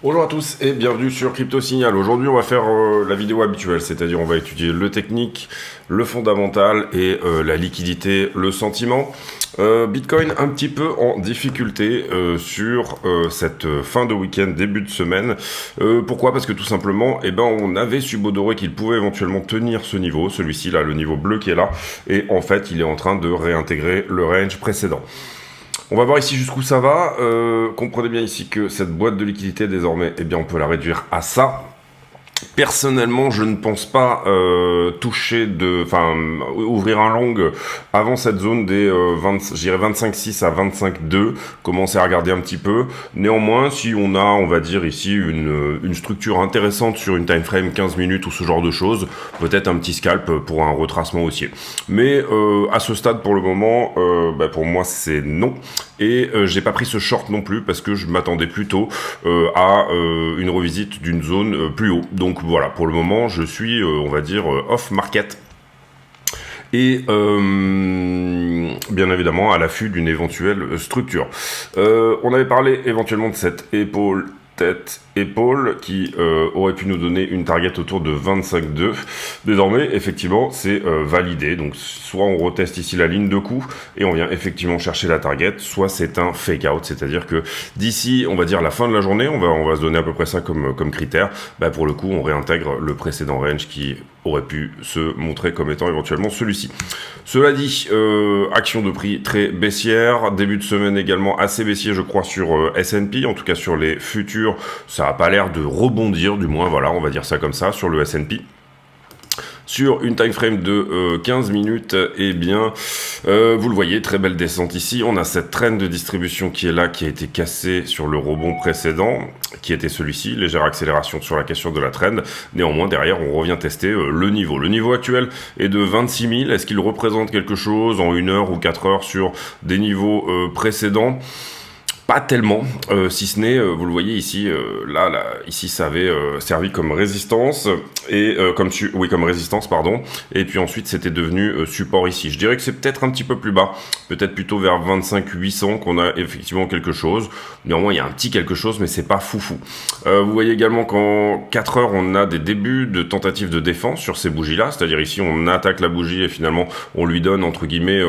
Bonjour à tous et bienvenue sur Crypto Signal. Aujourd'hui, on va faire la vidéo habituelle, c'est-à-dire on va étudier le technique, le fondamental et la liquidité, le sentiment. Bitcoin un petit peu en difficulté sur cette fin de week-end, début de semaine. Pourquoi ? Parce que tout simplement, on avait subodoré qu'il pouvait éventuellement tenir ce niveau, celui-ci là, le niveau bleu qui est là, et en fait, il est en train de réintégrer le range précédent. On va voir ici jusqu'où ça va. Comprenez bien ici que cette boîte de liquidité, désormais, on peut la réduire à ça. Personnellement, je ne pense pas ouvrir un long avant cette zone des 25,6 à 25,2, commencer à regarder un petit peu. Néanmoins, si on a, on va dire ici, une structure intéressante sur une time frame 15 minutes ou ce genre de choses, peut-être un petit scalp pour un retracement haussier. Mais à ce stade, pour le moment, pour moi, c'est non. Et j'ai pas pris ce short non plus parce que je m'attendais plutôt à une revisite d'une zone plus haut. Donc voilà, pour le moment, je suis, on va dire, off market. Et bien évidemment, à l'affût d'une éventuelle structure. On avait parlé éventuellement de cette épaule qui aurait pu nous donner une target autour de 25,2. Désormais, effectivement, c'est validé. Donc, soit on reteste ici la ligne de coup et on vient effectivement chercher la target, soit c'est un fake out, c'est-à-dire que d'ici, on va dire la fin de la journée, on va se donner à peu près ça comme critère. Pour le coup, on réintègre le précédent range qui aurait pu se montrer comme étant éventuellement celui-ci. Cela dit, action de prix très baissière, début de semaine également assez baissier, je crois, sur S&P, en tout cas sur les futurs, ça n'a pas l'air de rebondir, du moins, voilà, on va dire ça comme ça, sur le S&P. Sur une time frame de 15 minutes, vous le voyez, très belle descente ici. On a cette traîne de distribution qui est là, qui a été cassée sur le rebond précédent, qui était celui-ci, légère accélération sur la cassure de la trend. Néanmoins, derrière, on revient tester le niveau. Le niveau actuel est de 26 000. Est-ce qu'il représente quelque chose en 1 heure ou 4 heures sur des niveaux précédents ? Pas tellement, si ce n'est, vous le voyez ici, ici ça avait servi comme résistance et comme résistance pardon. Et puis ensuite c'était devenu support ici. Je dirais que c'est peut-être un petit peu plus bas, peut-être plutôt vers 25 800 qu'on a effectivement quelque chose. Néanmoins il y a un petit quelque chose, mais c'est pas foufou. Vous voyez également qu'en 4 heures on a des débuts de tentatives de défense sur ces bougies-là, c'est-à-dire ici on attaque la bougie et finalement on lui donne entre guillemets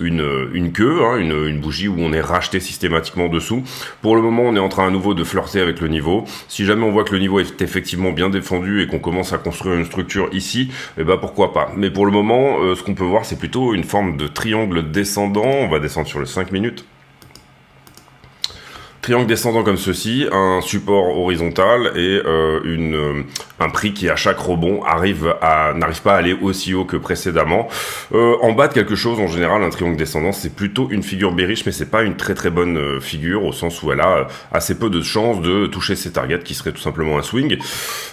une queue, une bougie où on est racheté systématiquement dessous. Pour le moment, on est en train à nouveau de flirter avec le niveau. Si jamais on voit que le niveau est effectivement bien défendu et qu'on commence à construire une structure ici, pourquoi pas. Mais pour le moment, ce qu'on peut voir, c'est plutôt une forme de triangle descendant. On va descendre sur le 5 minutes. Triangle descendant comme ceci, un support horizontal et un prix qui à chaque rebond n'arrive pas à aller aussi haut que précédemment. En bas de quelque chose, en général, un triangle descendant, c'est plutôt une figure bearish, mais c'est pas une très très bonne figure au sens où elle a assez peu de chances de toucher ses targets, qui serait tout simplement un swing.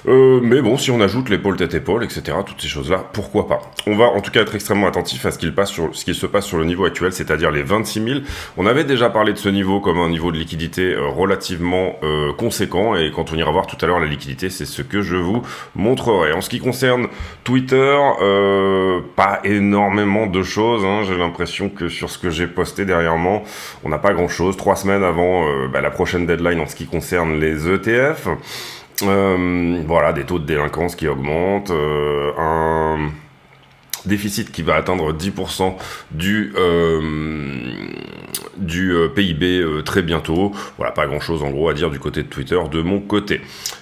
Mais bon, si on ajoute l'épaule tête-épaule, etc., toutes ces choses-là, pourquoi pas. On va en tout cas être extrêmement attentif à ce qui se passe sur le niveau actuel, c'est-à-dire les 26 000. On avait déjà parlé de ce niveau comme un niveau de liquidité relativement conséquent, et quand on ira voir tout à l'heure la liquidité, c'est ce que je vous montrerai. En ce qui concerne Twitter, pas énormément de choses, j'ai l'impression que sur ce que j'ai posté dernièrement, on n'a pas grand chose. 3 semaines avant la prochaine deadline en ce qui concerne les ETF, voilà, des taux de délinquance qui augmentent, un déficit qui va atteindre 10% du PIB très bientôt. Voilà, pas grand chose en gros à dire du côté de Twitter de mon côté.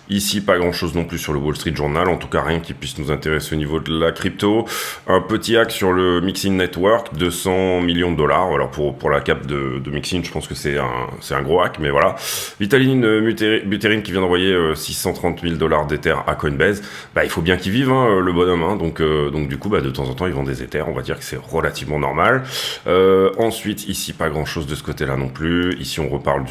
Ici, pas grand chose non plus sur le Wall Street Journal, en tout cas rien qui puisse nous intéresser au niveau de la crypto. Un petit hack sur le Mixin Network, 200 millions de dollars. Alors pour la cap de Mixin, je pense que c'est un gros hack, mais voilà. Vitaline Buterin qui vient d'envoyer 630 000 dollars d'Ether à Coinbase. Il faut bien qu'il vive, le bonhomme, donc du coup, de temps en temps, ils vendent des Ethers, on va dire que c'est relativement normal. Ensuite, ici, pas grand chose de ce côté-là non plus. Ici, on reparle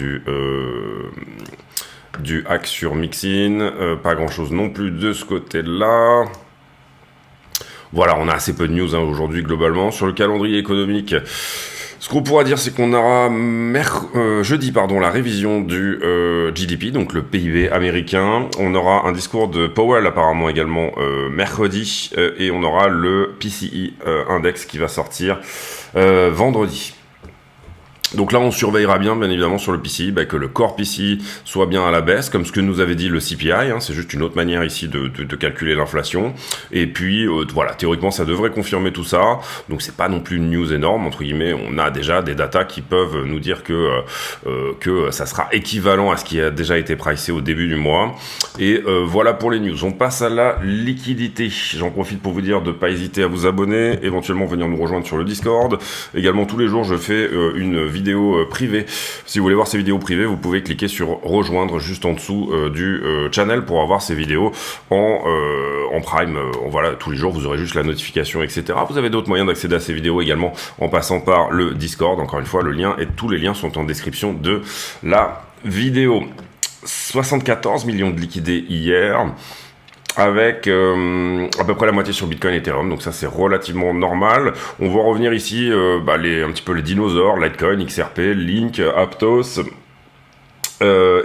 du hack sur Mixin, pas grand chose non plus de ce côté-là. Voilà, on a assez peu de news aujourd'hui globalement. Sur le calendrier économique, Ce qu'on pourra dire, c'est qu'on aura jeudi la révision du GDP, donc le PIB américain. On aura un discours de Powell apparemment également mercredi, et on aura le PCE index qui va sortir vendredi. Donc là, on surveillera bien évidemment sur le PCI, que le core PCI soit bien à la baisse, comme ce que nous avait dit le CPI, c'est juste une autre manière ici de calculer l'inflation. Et puis, voilà, théoriquement, ça devrait confirmer tout ça. Donc c'est pas non plus une news énorme, entre guillemets, on a déjà des datas qui peuvent nous dire que ça sera équivalent à ce qui a déjà été pricé au début du mois. Et voilà pour les news. On passe à la liquidité. J'en profite pour vous dire de ne pas hésiter à vous abonner, éventuellement venir nous rejoindre sur le Discord. Également, tous les jours, je fais une vidéo privée. Si vous voulez voir ces vidéos privées, vous pouvez cliquer sur rejoindre juste en dessous du channel pour avoir ces vidéos en prime. Voilà, tous les jours, vous aurez juste la notification, etc. Vous avez d'autres moyens d'accéder à ces vidéos également en passant par le Discord. Encore une fois, le lien et tous les liens sont en description de la vidéo. 74 millions de liquidés hier, avec à peu près la moitié sur Bitcoin et Ethereum, donc ça c'est relativement normal. On va revenir ici un petit peu les dinosaures, Litecoin, XRP, Link, Aptos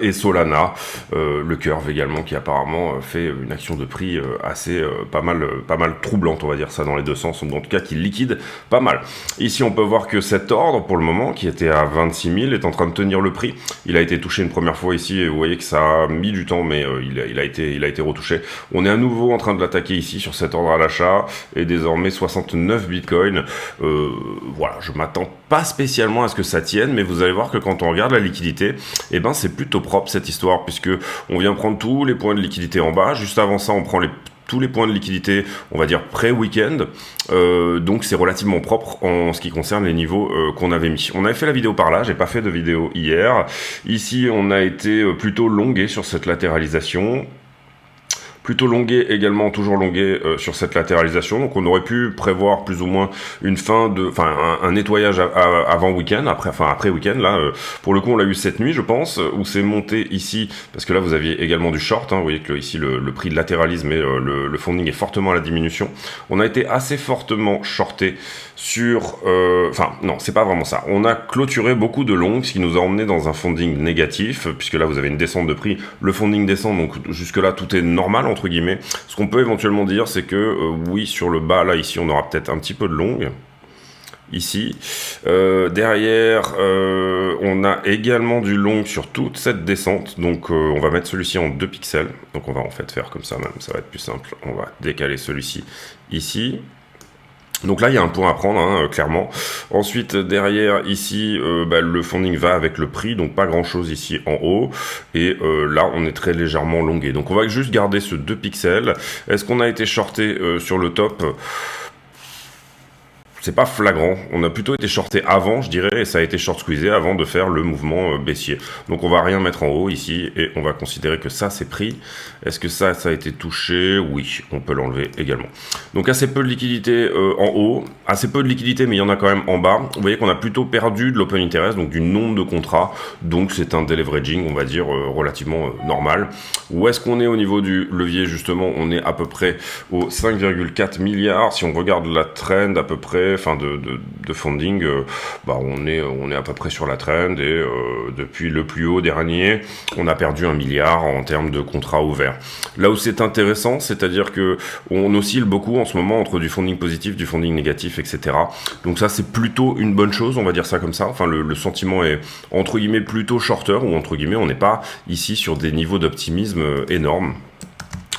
et Solana, le Curve également qui apparemment fait une action de prix assez pas mal troublante, on va dire ça dans les deux sens, ou en tout cas qui liquide pas mal. Ici on peut voir que cet ordre pour le moment qui était à 26 000 est en train de tenir le prix. Il a été touché une première fois ici et vous voyez que ça a mis du temps, mais il a été retouché. On est à nouveau en train de l'attaquer ici sur cet ordre à l'achat et désormais 69 Bitcoin. Voilà, je m'attends pas spécialement à ce que ça tienne, mais vous allez voir que quand on regarde la liquidité, c'est plutôt propre cette histoire, puisque on vient prendre tous les points de liquidité en bas. Juste avant ça, on prend tous les points de liquidité, on va dire pré-week-end, donc c'est relativement propre en ce qui concerne les niveaux qu'on avait mis. On avait fait la vidéo par là, j'ai pas fait de vidéo hier. Ici, on a été plutôt longué sur cette latéralisation. Plutôt longué également, toujours longué sur cette latéralisation. Donc on aurait pu prévoir plus ou moins une fin un nettoyage avant week-end, après week-end. Là, pour le coup, on l'a eu cette nuit, je pense, où c'est monté ici, parce que là vous aviez également du short. Vous voyez que ici le prix de latéralisme et le funding est fortement à la diminution. On a été assez fortement shorté sur, non, c'est pas vraiment ça. On a clôturé beaucoup de longs, ce qui nous a emmené dans un funding négatif, puisque là vous avez une descente de prix, le funding descend, donc jusque là tout est normal entre guillemets. Ce qu'on peut éventuellement dire, c'est que oui, sur le bas, là ici, on aura peut-être un petit peu de long. Ici, derrière, on a également du long sur toute cette descente, donc on va mettre celui-ci en 2 pixels. Donc on va en fait faire comme ça même, ça va être plus simple. On va décaler celui-ci ici. Donc là, il y a un point à prendre, clairement. Ensuite, derrière, ici, le funding va avec le prix, donc pas grand-chose ici en haut. Et là, on est très légèrement longué. Donc on va juste garder ce 2 pixels. Est-ce qu'on a été shorté sur le top ? C'est pas flagrant, on a plutôt été shorté avant, je dirais, et ça a été short squeezé avant de faire le mouvement baissier. Donc on va rien mettre en haut ici, et on va considérer que ça c'est pris. Est-ce que ça a été touché? Oui, on peut l'enlever également. Donc assez peu de liquidité en haut, assez peu de liquidité, mais il y en a quand même en bas. Vous voyez qu'on a plutôt perdu de l'open interest, donc du nombre de contrats, donc c'est un deleveraging, on va dire, relativement normal. Où est-ce qu'on est au niveau du levier, justement? On est à peu près aux 5,4 milliards, si on regarde la trend à peu près, de funding, on est à peu près sur la trend et depuis le plus haut dernier, on a perdu 1 milliard en termes de contrats ouverts. Là où c'est intéressant, c'est-à-dire que on oscille beaucoup en ce moment entre du funding positif, du funding négatif, etc. Donc ça, c'est plutôt une bonne chose, on va dire ça comme ça. Enfin, le sentiment est entre guillemets plutôt shorter, ou entre guillemets, on n'est pas ici sur des niveaux d'optimisme énormes.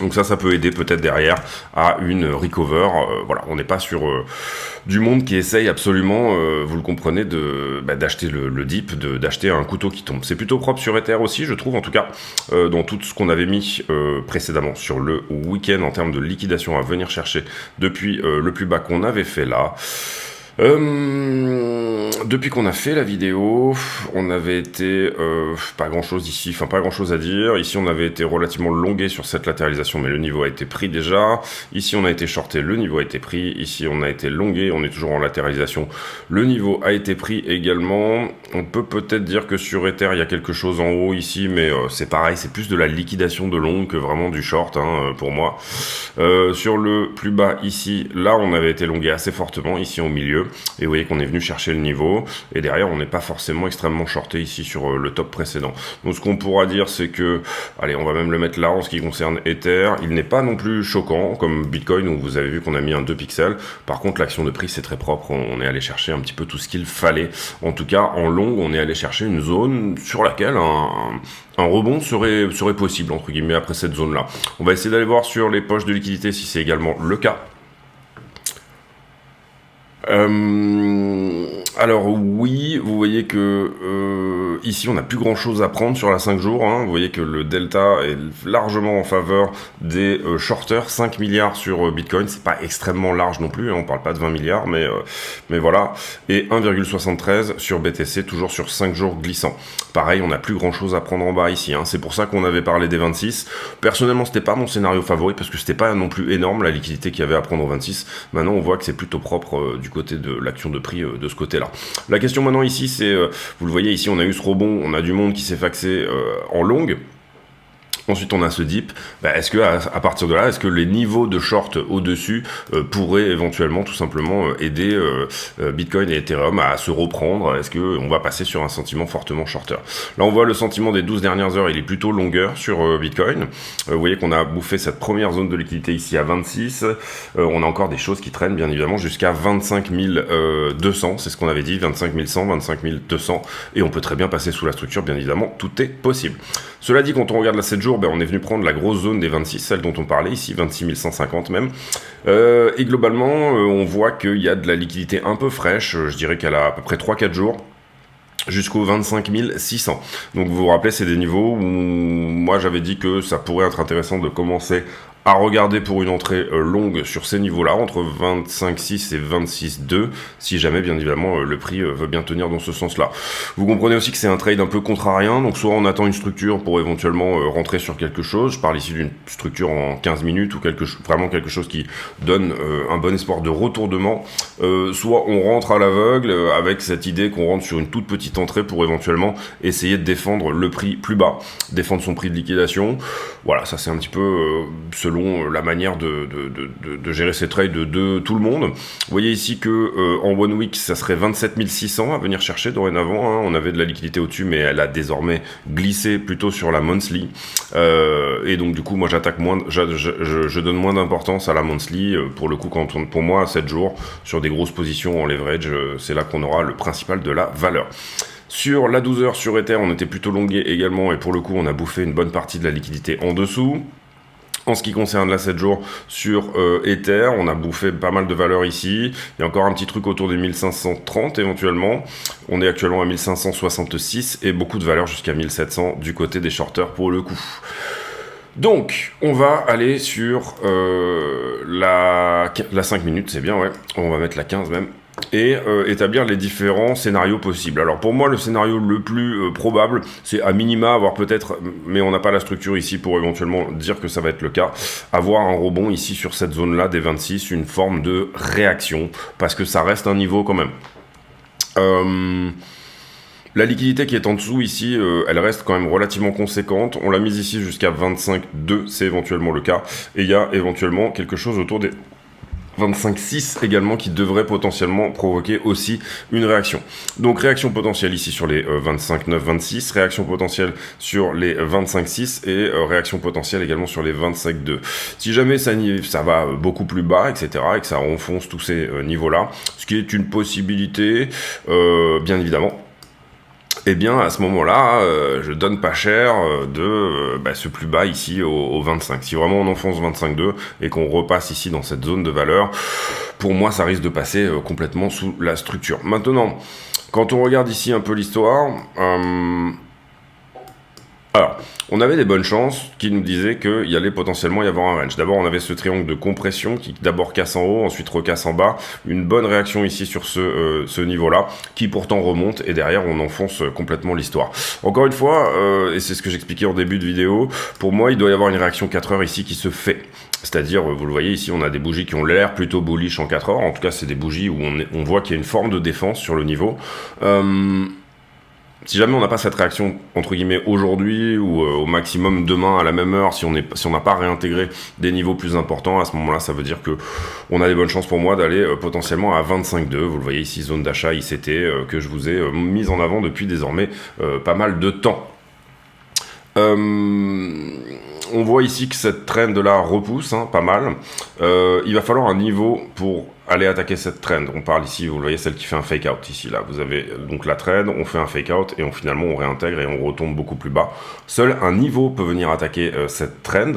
Donc ça peut aider peut-être derrière à une recover. Voilà, on n'est pas sur du monde qui essaye absolument, vous le comprenez, d'acheter le dip, d'acheter un couteau qui tombe. C'est plutôt propre sur Ether aussi, je trouve, en tout cas, dans tout ce qu'on avait mis précédemment sur le week-end en termes de liquidation à venir chercher depuis le plus bas qu'on avait fait là. Depuis qu'on a fait la vidéo, on avait été pas grand chose ici, enfin pas grand chose à dire. Ici on avait été relativement longué sur cette latéralisation, mais le niveau a été pris déjà. Ici on a été shorté, le niveau a été pris. Ici on a été longué, on est toujours en latéralisation, le niveau a été pris également. On peut peut-être dire que sur Ether il y a quelque chose en haut ici, mais c'est pareil, c'est plus de la liquidation de long que vraiment du short pour moi. Sur le plus bas ici, là on avait été longué assez fortement, ici au milieu. Et vous voyez qu'on est venu chercher le niveau. niveau, et derrière on n'est pas forcément extrêmement shorté ici sur le top précédent. Donc ce qu'on pourra dire, c'est que, allez, on va même le mettre là en ce qui concerne Ether, il n'est pas non plus choquant comme Bitcoin, où vous avez vu qu'on a mis un 2 pixels. Par contre, l'action de prix c'est très propre, on est allé chercher un petit peu tout ce qu'il fallait. En tout cas, en long, on est allé chercher une zone sur laquelle un rebond serait possible, entre guillemets, après cette zone-là. On va essayer d'aller voir sur les poches de liquidité si c'est également le cas. Alors oui, vous voyez que ici on n'a plus grand chose à prendre sur la 5 jours, hein. Vous voyez que le delta est largement en faveur des shorters, 5 milliards sur Bitcoin, c'est pas extrêmement large non plus, hein. On parle pas de 20 milliards, mais voilà, et 1,73 sur BTC, toujours sur 5 jours glissants. Pareil, on n'a plus grand chose à prendre en bas ici, hein. C'est pour ça qu'on avait parlé des 26. Personnellement, c'était pas mon scénario favori, parce que c'était pas non plus énorme la liquidité qu'il y avait à prendre au 26. Maintenant, on voit que c'est plutôt propre du côté de l'action de prix de ce côté-là. La question maintenant ici, c'est, vous le voyez ici, on a eu ce rebond, on a du monde qui s'est faxé en longue. Ensuite, on a ce dip. Est-ce que à partir de là, est-ce que les niveaux de short au-dessus pourraient éventuellement tout simplement aider Bitcoin et Ethereum à se reprendre? Est-ce que on va passer sur un sentiment fortement shorter? Là, on voit le sentiment des 12 dernières heures, il est plutôt longueur sur Bitcoin. Vous voyez qu'on a bouffé cette première zone de liquidité ici à 26. On a encore des choses qui traînent, bien évidemment, jusqu'à 25 200. C'est ce qu'on avait dit, 25 100, 25 200. Et on peut très bien passer sous la structure, bien évidemment, tout est possible. Cela dit, quand on regarde la 7 jours, on est venu prendre la grosse zone des 26, celle dont on parlait ici, 26 150 même. Et globalement, on voit qu'il y a de la liquidité un peu fraîche, je dirais qu'elle a à peu près 3-4 jours. Jusqu'aux 25 600. Donc vous vous rappelez, c'est des niveaux où moi j'avais dit que ça pourrait être intéressant de commencer à regarder pour une entrée longue sur ces niveaux-là, entre 25,6 et 26,2, si jamais, bien évidemment, le prix veut bien tenir dans ce sens-là. Vous comprenez aussi que c'est un trade un peu contrarien, donc soit on attend une structure pour éventuellement rentrer sur quelque chose, je parle ici d'une structure en 15 minutes, ou vraiment quelque chose qui donne un bon espoir de retournement, soit on rentre à l'aveugle avec cette idée qu'on rentre sur une toute petite entrée pour éventuellement essayer de défendre le prix plus bas, défendre son prix de liquidation. Voilà, ça c'est un petit peu selon la manière de gérer ces trades de tout le monde. Vous voyez ici que en one week, ça serait 27 600 à venir chercher dorénavant, hein. On avait de la liquidité au-dessus, mais elle a désormais glissé plutôt sur la monthly. Et donc du coup, moi j'attaque moins, je donne moins d'importance à la monthly. Pour le coup, pour moi, à 7 jours, sur des grosses positions en leverage, c'est là qu'on aura le principal de la valeur. Sur la 12 heures sur Ether, on était plutôt longué également, et pour le coup, on a bouffé une bonne partie de la liquidité en dessous. En ce qui concerne la 7 jours sur Ether, on a bouffé pas mal de valeur ici. Il y a encore un petit truc autour des 1530 éventuellement. On est actuellement à 1566 et beaucoup de valeur jusqu'à 1700 du côté des shorters pour le coup. Donc, on va aller sur la 5 minutes, c'est bien, ouais. On va mettre la 15 même. Et établir les différents scénarios possibles. Alors pour moi, le scénario le plus probable, c'est à minima avoir peut-être, mais on n'a pas la structure ici pour éventuellement dire que ça va être le cas, avoir un rebond ici sur cette zone-là des 26, une forme de réaction, parce que ça reste un niveau quand même. La liquidité qui est en dessous ici, elle reste quand même relativement conséquente. On l'a mise ici jusqu'à 25,2, c'est éventuellement le cas. Et il y a éventuellement quelque chose autour des 25,6 également qui devrait potentiellement provoquer aussi une réaction. Donc réaction potentielle ici sur les 25,9, 26, réaction potentielle sur les 25,6 et réaction potentielle également sur les 25,2. Si jamais ça va beaucoup plus bas, etc., et que ça enfonce tous ces niveaux-là, ce qui est une possibilité, bien évidemment, eh bien, à ce moment-là, je donne pas cher de ce plus bas ici au 25. Si vraiment on enfonce 25,2 et qu'on repasse ici dans cette zone de valeur, pour moi, ça risque de passer complètement sous la structure. Maintenant, quand on regarde ici un peu l'histoire, alors, on avait des bonnes chances qui nous disaient qu'il y allait potentiellement y avoir un range. D'abord, on avait ce triangle de compression qui d'abord casse en haut, ensuite recasse en bas. Une bonne réaction ici sur ce niveau-là, qui pourtant remonte, et derrière, on enfonce complètement l'histoire. Encore une fois, et c'est ce que j'expliquais en début de vidéo, pour moi, il doit y avoir une réaction 4 heures ici qui se fait. C'est-à-dire, vous le voyez ici, on a des bougies qui ont l'air plutôt bullish en 4 heures. En tout cas, c'est des bougies où on voit qu'il y a une forme de défense sur le niveau. Si jamais on n'a pas cette réaction, entre guillemets, aujourd'hui ou au maximum demain à la même heure, si on n'a pas réintégré des niveaux plus importants, à ce moment-là, ça veut dire que on a des bonnes chances pour moi d'aller potentiellement à 25,2. Vous le voyez ici, zone d'achat ICT que je vous ai mise en avant depuis désormais pas mal de temps. On voit ici que cette trend là repousse, pas mal. Il va falloir un niveau pour aller attaquer cette trend. On parle ici, vous le voyez, celle qui fait un fake out ici. Là, vous avez donc la trend, on fait un fake out et finalement on réintègre et on retombe beaucoup plus bas. Seul un niveau peut venir attaquer cette trend.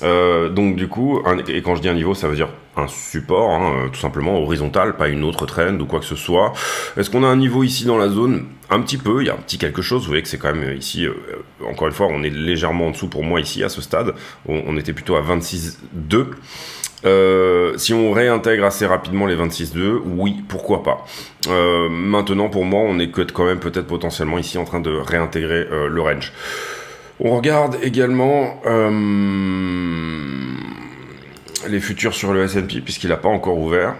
Donc du coup, et quand je dis un niveau, ça veut dire un support, tout simplement horizontal, pas une autre trend ou quoi que ce soit. Est-ce qu'on a un niveau ici dans la zone? Un petit peu, il y a un petit quelque chose. Vous voyez que c'est quand même ici, encore une fois, on est légèrement en dessous pour moi ici à ce stade. On était plutôt à 26,2. Si on réintègre assez rapidement les 26,2, oui, pourquoi pas. Maintenant, pour moi, on est quand même peut-être potentiellement ici en train de réintégrer le range. On regarde également les futurs sur le S&P, puisqu'il n'a pas encore ouvert.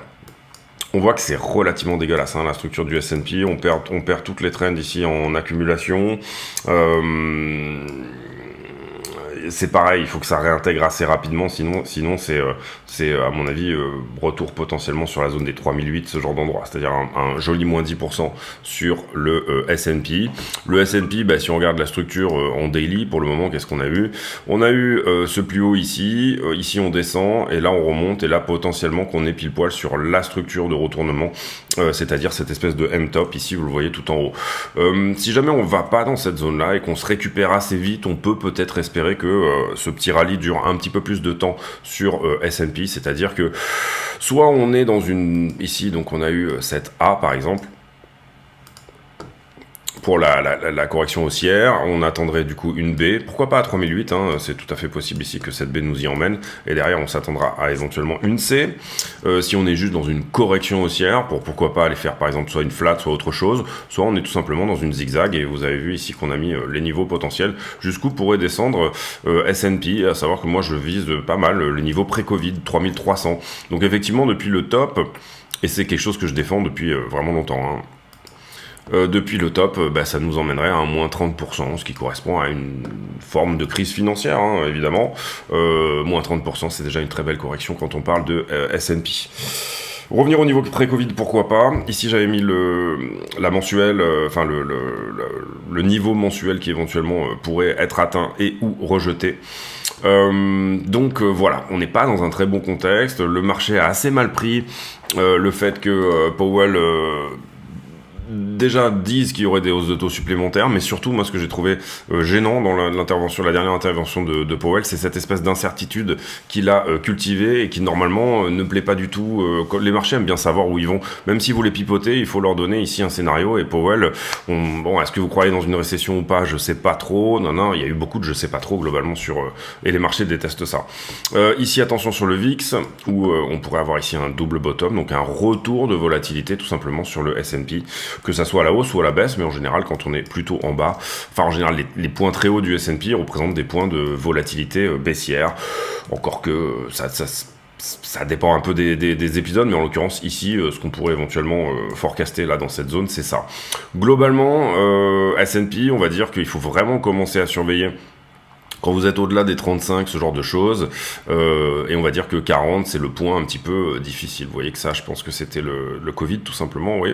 On voit que c'est relativement dégueulasse, la structure du S&P. On perd toutes les trends ici en accumulation. C'est pareil, il faut que ça réintègre assez rapidement, sinon c'est à mon avis retour potentiellement sur la zone des 3008, ce genre d'endroit, c'est-à-dire un joli moins 10% sur le S&P. Le S&P, si on regarde la structure en daily, pour le moment, qu'est-ce qu'on a eu? On a eu ce plus haut ici, ici on descend, et là on remonte, et là potentiellement qu'on est pile poil sur la structure de retournement, c'est-à-dire cette espèce de M-top, ici vous le voyez tout en haut. Si jamais on va pas dans cette zone-là, et qu'on se récupère assez vite, on peut peut-être espérer que ce petit rallye dure un petit peu plus de temps sur S&P, c'est-à-dire que soit on est dans une... Ici, donc on a eu cette A par exemple, pour la correction haussière, on attendrait du coup une B, pourquoi pas à 3008, c'est tout à fait possible ici que cette B nous y emmène, et derrière on s'attendra à éventuellement une C, si on est juste dans une correction haussière, pourquoi pas aller faire par exemple soit une flat, soit autre chose, soit on est tout simplement dans une zigzag, et vous avez vu ici qu'on a mis les niveaux potentiels, jusqu'où pourrait descendre S&P, à savoir que moi je vise pas mal le niveau pré-Covid, 3300, donc effectivement depuis le top, et c'est quelque chose que je défends depuis vraiment longtemps, depuis le top, ça nous emmènerait à un moins 30%, ce qui correspond à une forme de crise financière, évidemment. Moins 30%, c'est déjà une très belle correction quand on parle de S&P. Revenir au niveau pré-Covid, pourquoi pas. Ici, j'avais mis la mensuelle, le niveau mensuel qui éventuellement pourrait être atteint et ou rejeté. Donc voilà, on n'est pas dans un très bon contexte. Le marché a assez mal pris le fait que Powell... déjà disent qu'il y aurait des hausses de taux supplémentaires, mais surtout, moi, ce que j'ai trouvé gênant dans la dernière intervention de Powell, c'est cette espèce d'incertitude qu'il a cultivée et qui, normalement, ne plaît pas du tout. Les marchés aiment bien savoir où ils vont. Même si vous les pipotez, il faut leur donner ici un scénario. Et Powell, est-ce que vous croyez dans une récession ou pas? Je sais pas trop. Non, il y a eu beaucoup de je sais pas trop, globalement, et les marchés détestent ça. Ici, attention sur le VIX, où on pourrait avoir ici un double bottom, donc un retour de volatilité, tout simplement, sur le S&P, que ça soit à la hausse ou à la baisse, mais en général, quand on est plutôt en bas, en général, les points très hauts du S&P représentent des points de volatilité baissière, encore que ça dépend un peu des épisodes, mais en l'occurrence, ici, ce qu'on pourrait éventuellement forecaster là dans cette zone, c'est ça. Globalement, S&P, on va dire qu'il faut vraiment commencer à surveiller quand vous êtes au-delà des 35, ce genre de choses, et on va dire que 40, c'est le point un petit peu difficile. Vous voyez que ça, je pense que c'était le Covid, tout simplement, oui.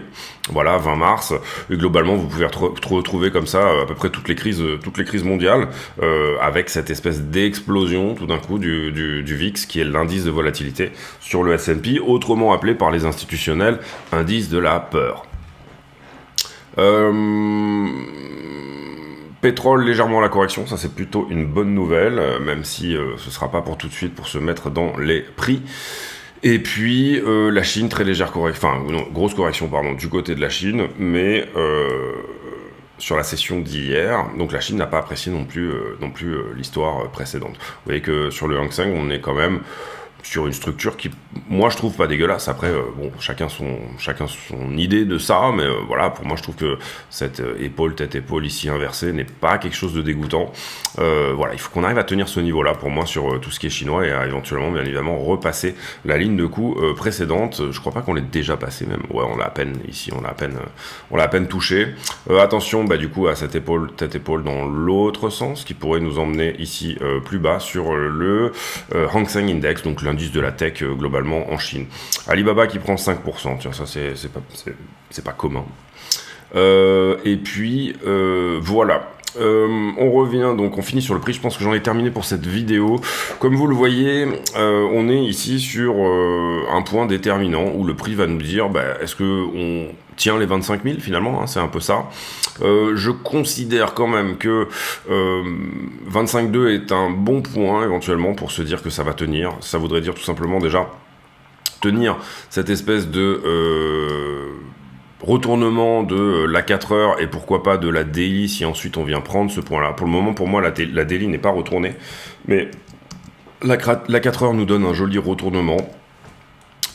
Voilà, 20 mars. Et globalement, vous pouvez retrouver comme ça à peu près toutes les crises mondiales, avec cette espèce d'explosion, tout d'un coup, du VIX, qui est l'indice de volatilité sur le S&P, autrement appelé par les institutionnels, indice de la peur. Pétrole légèrement à la correction, ça c'est plutôt une bonne nouvelle, même si ce sera pas pour tout de suite pour se mettre dans les prix. Et puis la Chine, très légère correction, grosse correction du côté de la Chine, mais sur la session d'hier, donc la Chine n'a pas apprécié non plus l'histoire précédente. Vous voyez que sur le Hang Seng, on est quand même sur une structure qui, moi, je trouve pas dégueulasse. Après, bon, chacun son idée de ça, mais voilà, pour moi, je trouve que cette tête-épaule ici inversée n'est pas quelque chose de dégoûtant. Voilà, il faut qu'on arrive à tenir ce niveau-là, pour moi, sur tout ce qui est chinois, et à éventuellement, bien évidemment, repasser la ligne de coup précédente. Je crois pas qu'on l'ait déjà passé, même. Ouais, on l'a à peine, ici, on l'a à peine touché. Attention, bah, du coup, à cette tête-épaule dans l'autre sens, qui pourrait nous emmener ici plus bas sur le Hang Seng Index, donc l'indice de la tech globalement en Chine. Alibaba qui prend 5%, tiens, ça c'est pas commun. Et puis voilà. On revient, donc on finit sur le prix. Je pense que j'en ai terminé pour cette vidéo. Comme vous le voyez, on est ici sur un point déterminant où le prix va nous dire est-ce que on tient les 25 000 finalement, hein, c'est un peu ça. Je considère quand même que 25,2 est un bon point éventuellement pour se dire que ça va tenir. Ça voudrait dire tout simplement déjà tenir cette espèce de retournement de la 4 heures et pourquoi pas de la daily si ensuite on vient prendre ce point là. Pour le moment, pour moi, la daily n'est pas retournée, mais la 4 heures nous donne un joli retournement.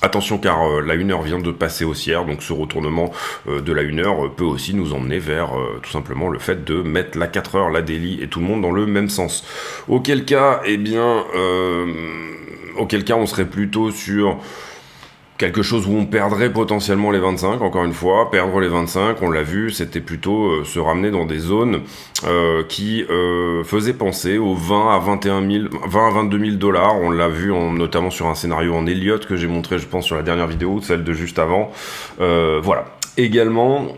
Attention car la 1 heure vient de passer haussière, donc ce retournement de la 1 heure peut aussi nous emmener vers tout simplement le fait de mettre la 4 heures, la daily et tout le monde dans le même sens. Auquel cas, eh bien, on serait plutôt sur quelque chose où on perdrait potentiellement les 25, encore une fois, perdre les 25, on l'a vu, c'était plutôt se ramener dans des zones qui faisaient penser aux 20 à 22 000 dollars, on l'a vu notamment sur un scénario en Elliott que j'ai montré, je pense, sur la dernière vidéo, celle de juste avant, voilà. Également,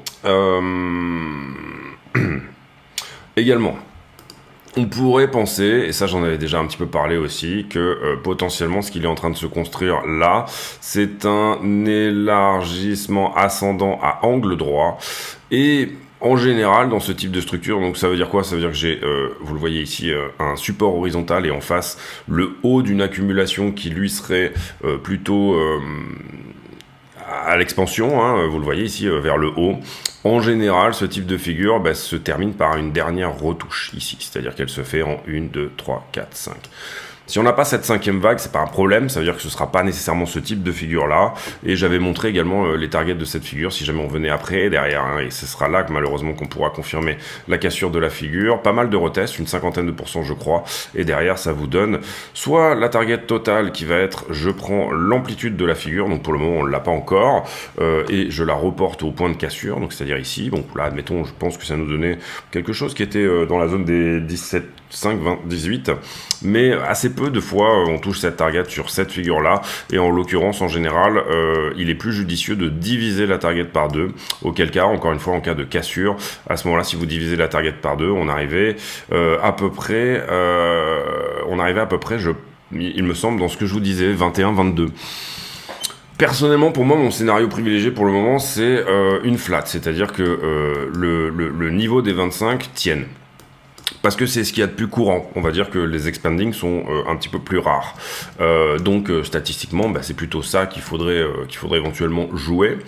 on pourrait penser, et ça j'en avais déjà un petit peu parlé aussi, que potentiellement ce qu'il est en train de se construire là, c'est un élargissement ascendant à angle droit. Et en général, dans ce type de structure, donc ça veut dire quoi? Ça veut dire que j'ai, vous le voyez ici, un support horizontal et en face, le haut d'une accumulation qui lui serait plutôt à l'expansion, hein, vous le voyez ici, vers le haut. En général, ce type de figure se termine par une dernière retouche ici, c'est-à-dire qu'elle se fait en 1, 2, 3, 4, 5. Si on n'a pas cette 5e vague, c'est pas un problème, ça veut dire que ce sera pas nécessairement ce type de figure-là, et j'avais montré également les targets de cette figure, si jamais on venait après, derrière, hein, et ce sera là que malheureusement qu'on pourra confirmer la cassure de la figure, pas mal de retests, une 50aine de pourcents je crois, et derrière ça vous donne soit la target totale qui va être, je prends l'amplitude de la figure, donc pour le moment on l'a pas encore, et je la reporte au point de cassure, donc c'est-à-dire ici, donc là admettons, je pense que ça nous donnait quelque chose qui était dans la zone des 17, 5, 20, 18, mais assez peu de fois on touche cette target sur cette figure là, et en l'occurrence en général il est plus judicieux de diviser la target par 2, auquel cas, encore une fois en cas de cassure, à ce moment là si vous divisez la target par 2, on arrivait à peu près, il me semble, dans ce que je vous disais, 21, 22. Personnellement, pour moi, mon scénario privilégié pour le moment, c'est une flat, c'est-à-dire que le niveau des 25 tienne. Parce que c'est ce qu'il y a de plus courant. On va dire que les expanding sont un petit peu plus rares. Donc statistiquement, c'est plutôt ça qu'il faudrait éventuellement jouer.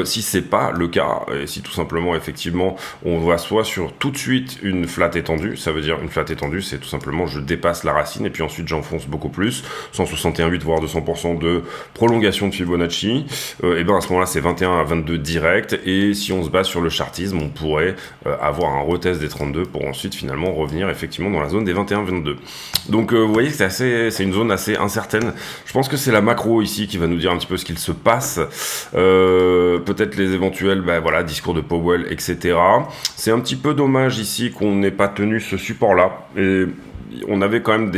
Si c'est pas le cas, et si tout simplement, effectivement, on va soit sur tout de suite une flat étendue, ça veut dire une flat étendue, c'est tout simplement je dépasse la racine et puis ensuite j'enfonce beaucoup plus, 161,8 voire 200% de prolongation de Fibonacci. Et ben à ce moment-là, c'est 21 à 22 direct. Et si on se base sur le chartisme, on pourrait avoir un retest des 32 pour ensuite finalement revenir effectivement dans la zone des 21-22. Donc vous voyez que c'est une zone assez incertaine. Je pense que c'est la macro ici qui va nous dire un petit peu ce qu'il se passe. Peut-être les éventuels discours de Powell, etc. C'est un petit peu dommage ici qu'on n'ait pas tenu ce support-là. Et on avait quand même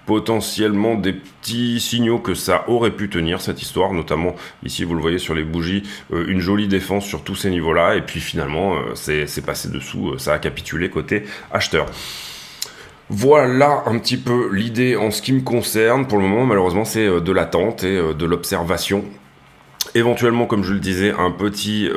potentiellement des petits signaux que ça aurait pu tenir cette histoire, notamment ici vous le voyez sur les bougies, une jolie défense sur tous ces niveaux-là, et puis finalement c'est passé dessous, ça a capitulé côté acheteur. Voilà un petit peu l'idée en ce qui me concerne. Pour le moment malheureusement c'est de l'attente et de l'observation. Éventuellement, comme je le disais, un petit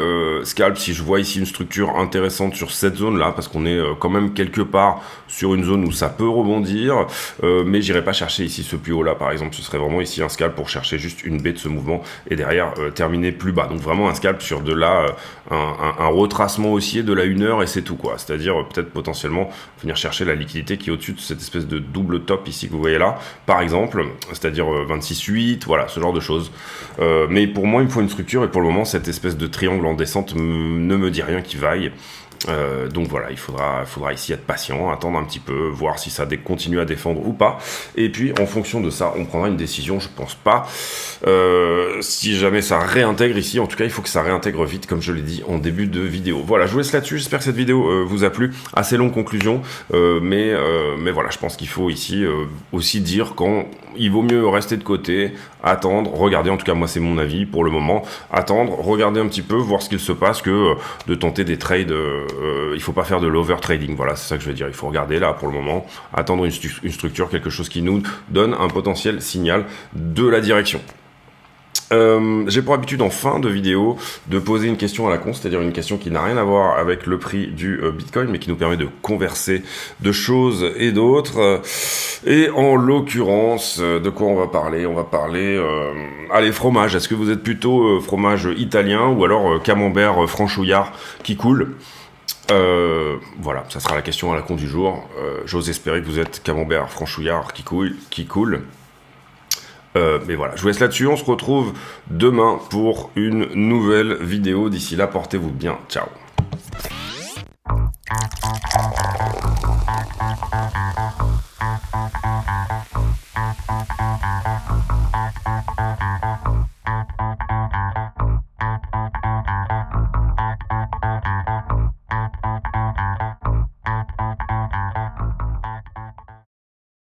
scalp si je vois ici une structure intéressante sur cette zone-là, parce qu'on est quand même quelque part sur une zone où ça peut rebondir, mais j'irai pas chercher ici ce plus haut-là, par exemple. Ce serait vraiment ici un scalp pour chercher juste une baie de ce mouvement et derrière terminer plus bas. Donc vraiment un scalp sur de là, un retracement haussier de la 1 heure et c'est tout quoi. C'est-à-dire peut-être potentiellement venir chercher la liquidité qui est au-dessus de cette espèce de double top ici que vous voyez là, par exemple, c'est-à-dire 26,8, voilà, ce genre de choses. Mais pour moi, il me faut une structure et pour le moment, cette espèce de triangle en descente ne me dit rien qui vaille. Donc voilà, il faudra ici être patient, attendre un petit peu, voir si ça continue à défendre ou pas. Et puis en fonction de ça, on prendra une décision, je pense pas. Si jamais ça réintègre ici, en tout cas il faut que ça réintègre vite, comme je l'ai dit en début de vidéo. Voilà, je vous laisse là-dessus, j'espère que cette vidéo vous a plu. Assez longue conclusion, mais voilà, je pense qu'il faut ici aussi dire quand il vaut mieux rester de côté, attendre, regarder, en tout cas moi c'est mon avis pour le moment, attendre, regarder un petit peu, voir ce qu'il se passe que de tenter des trades. Il faut pas faire de l'over trading, voilà, c'est ça que je veux dire. Il faut regarder là pour le moment, attendre une structure, quelque chose qui nous donne un potentiel signal de la direction. J'ai pour habitude en fin de vidéo de poser une question à la con, c'est-à-dire une question qui n'a rien à voir avec le prix du Bitcoin, mais qui nous permet de converser de choses et d'autres. Et en l'occurrence, de quoi on va parler? On va parler, allez, fromage. Est-ce que vous êtes plutôt fromage italien ou alors camembert franchouillard qui coule? Voilà, ça sera la question à la con du jour. J'ose espérer que vous êtes camembert franchouillard qui coule. Mais voilà, je vous laisse là-dessus, on se retrouve demain pour une nouvelle vidéo. D'ici là, portez-vous bien, ciao.